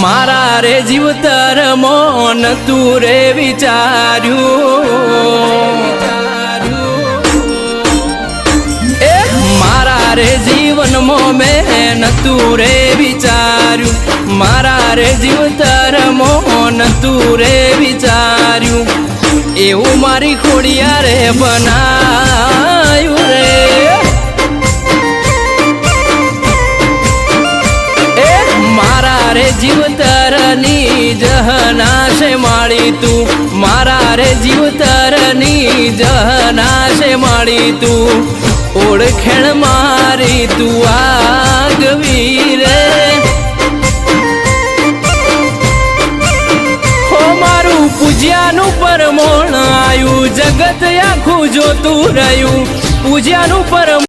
मारा रे जीवतर मोन तू रे विचार्यू मारा रे जीवन मो में तू रे विचार्यू मारा रे जीवतर मोन तू रे विचार्यू एवं मारी खोड़िया रे बनायू रे मारा रे जीवतरनी जहनाशे माड़ी तू मारा रे जीवतरनी जहनाशे माड़ी तू ओळखेण मारी तू आगवी रे हो मारू पूज्यानु परमोण आयु जगत आखू जोतू रह्यू पूज्यानु परम